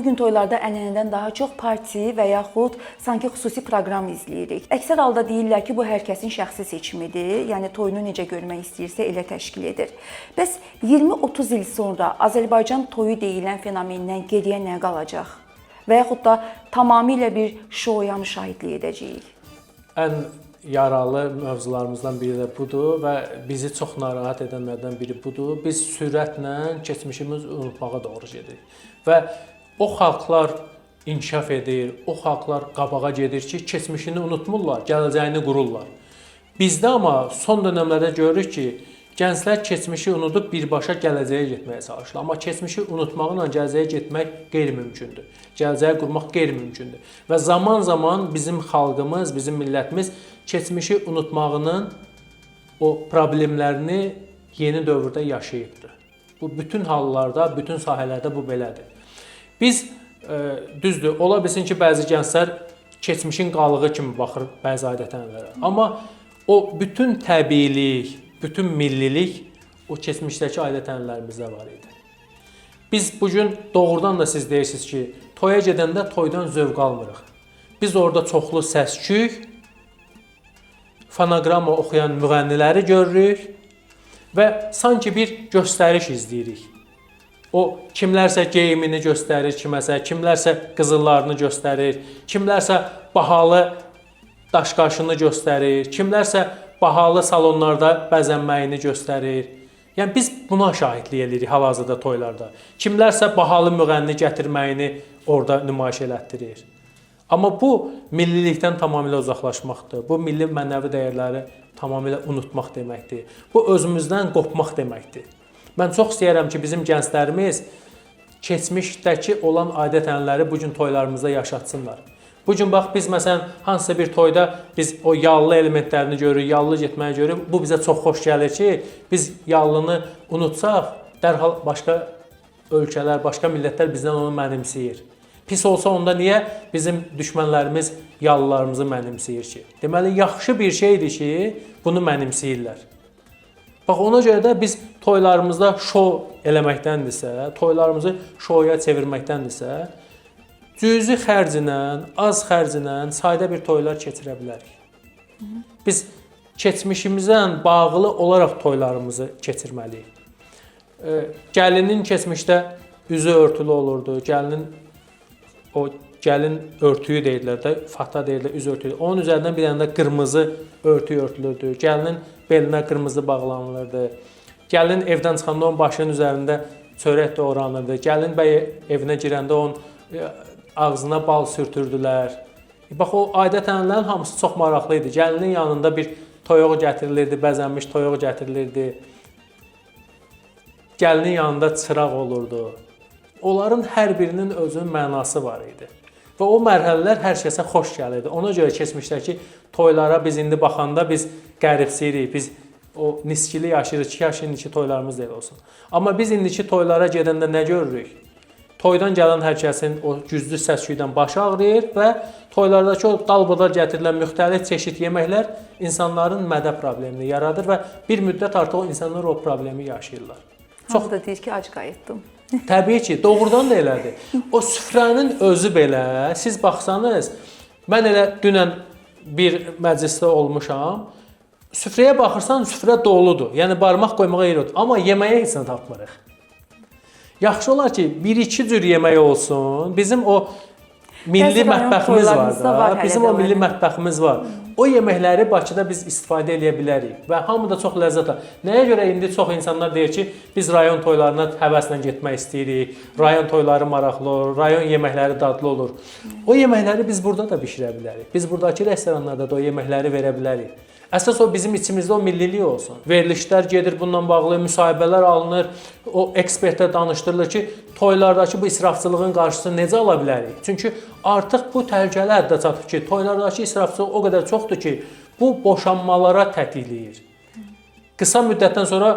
gün toylarda ənənədən daha çox parti və yaxud sanki xüsusi proqram izləyirik. Əksər halda deyirlər ki, bu hər kəsin şəxsi seçimidir. Yəni toyunu necə görmək istəyirsə elə təşkil edir. Bəs 20-30 il sonra Azərbaycan toyu deyilən fenomendən geriyə nə qalacaq? Və yaxud da tamamilə bir şoya müşahidlik edəcəyik? Ən yaralı mövzularımızdan biri də budur və bizi çox narahat edənlərdən biri budur. Biz sürətlə keçmişimizi unutmağa doğru gedirik. Və o xalqlar inkişaf edir, o xalqlar qabağa gedir ki, keçmişini unutmurlar, gələcəyini qururlar. Bizdə amma son dönəmlərdə görürük ki, gənclər keçmişi unudub birbaşa gələcəyə getməyə çalışırlar. Amma keçmişi unutmaqla gələcəyə getmək qeyri-mümkündür. Gələcəyi qurmaq qeyri-mümkündür. Və zaman-zaman bizim xalqımız, bizim millətimiz keçmişi unutmağının o problemlərini yeni dövrdə yaşayıbdır. Bu bütün hallarda, bütün sahələrdə bu belədir. Biz düzdür, ola bilsin ki, bəzi gənclər keçmişin qalığı kimi baxır bəzi adət-ənənələrə. Amma o bütün təbiilik, bütün millilik o keçmişdəki adət-ənənələrimizdə var idi. Biz bugün doğrudan da siz deyirsiniz ki, toya gedəndə toydan zövq almırıq. Biz orada çoxlu səs-küy, fonoqrama oxuyan müğənniləri görürük və sanki bir göstəriş izləyirik. O kimlərsə geyimini göstərir kiməsə, kimlərsə qızıllarını göstərir, kimlərsə bahalı daşqaşını göstərir, kimlərsə bahalı salonlarda bəzənməyini göstərir. Yəni biz buna şahidlik edirik hal-hazırda toylarda. Kimlərsə bahalı müğənni gətirməyini orada nümayiş elətdirir. Amma bu millilikdən tamamilə uzaqlaşmaqdır. Bu milli mənəvi dəyərləri tamamilə unutmaq deməkdir. Bu özümüzdən qopmaq deməkdir. Mən çox istəyirəm ki, bizim gənclərimiz keçmişdəki olan adət-ənənələri bu gün toylarımızda yaşatsınlar. Bu gün bax biz məsələn hansısa bir toyda biz o yallı elementlərini görürük, yallı getməyi görürük. Bu bizə çox xoş gəlir ki, biz yallını unutsaq, dərhal başqa ölkələr, başqa millətlər bizdən onu mənimsəyir. Pis olsa onda niyə bizim düşmənlərimiz yallılarımızı mənimsəyir ki? Deməli, yaxşı bir şeydir ki, bunu mənimsəyirlər. Bax, ona görə də biz toylarımızda şou eləməkdəndirsə, toylarımızı şoya çevirməkdəndirsə, cüzi xərclə, az xərclə sadə bir toylar keçirə bilərik. Biz keçmişimizdən bağlı olaraq toylarımızı keçirməliyik. Gəlinin keçmişdə üzü örtülü olurdu, gəlin örtüyü deyirlər də, fata deyirlər, üz örtüyü. Onun üzərindən bir dənə də qırmızı örtüyü örtülürdü. Gəlinin belinə qırmızı bağlanılırdı. Gəlin evdən çıxanda onun başının üzərində çörək doğranırdı. Gəlin bəy evinə girəndə onun ağzına bal sürtürdülər. Bax, o adət-ənənələrin hamısı çox maraqlı idi. Gəlinin yanında bir toyuq gətirilirdi, bəzənmiş toyuq gətirilirdi. Gəlinin yanında çıraq olurdu. Onların hər birinin özünün mənası var idi. Və o mərhələlər hər kəsə xoş gəlirdi. Ona görə keçmişdəki toylara biz indi baxanda biz qəribsiyirik. Biz o niskili yaşayırıq ki, yaş indiki toylarımız da elə olsun. Amma biz indiki toylara gedəndə nə görürük? Toydan gələn hər kəsin o güclü səs-küydən başı ağrıyır və toylardakı o dalbadal gətirilən müxtəlif çeşid yeməklər insanların mədə problemini yaradır və bir müddət artıq o insanlar o problemi yaşayırlar. Çox da deyir ki, ac qayıtdım. Təbii ki, doğrudan da elədir. O süfrənin özü belə, siz baxsanız, mən elə dünən bir məclisdə olmuşam, süfrəyə baxırsan, süfrə doludur. Yəni, barmaq qoymağa yer yoxdur. Amma yeməyə heç nə tapmırıq. Yaxşı olar ki, bir-iki cür yemək olsun. Bizim o milli mətbəximiz var da. Bizim o milli mətbəximiz var. O yeməkləri Bakıda biz istifadə edə bilərik və hamı da çox ləzzət alır. Nəyə görə indi çox insanlar deyir ki, biz rayon toylarına həvəslə getmək istəyirik, rayon toyları maraqlı olur, rayon yeməkləri dadlı olur. O yeməkləri biz burada da bişirə bilərik. Biz buradakı restoranlarda da o yeməkləri verə bilərik. Əsas o bizim içimizdə o millilik olsun. Verilişlər gedir, bununla bağlı müsahibələr alınır, o ekspertlər danışdırılır ki, toylardakı bu israfçılığın qarşısını necə ala bilərik? Çünki artıq bu təhlükələr də çatıb ki, toylardakı israfçılıq o qədər çoxdur ki, bu boşanmalara tətikləyir. Qısa müddətdən sonra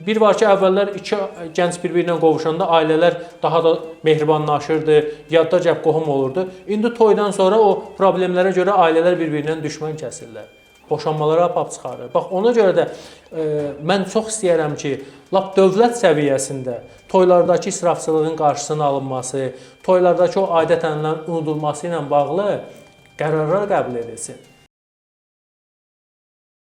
bir var ki, əvvəllər iki gənc bir-birinə qovuşanda ailələr daha da mehribanlaşırdı, yadda cəb qohum olurdu. İndi toydan sonra o problemlərə görə ailələr bir-birindən düşmən kəsirlər. boşanmalara apab çıxarır. Bax ona görə də mən çox istəyirəm ki, lap dövlət səviyyəsində toylardakı israfçılığın qarşısının alınması, toylardakı o adət-ənənələrin unudulması ilə bağlı qərarlar qəbul edilsin.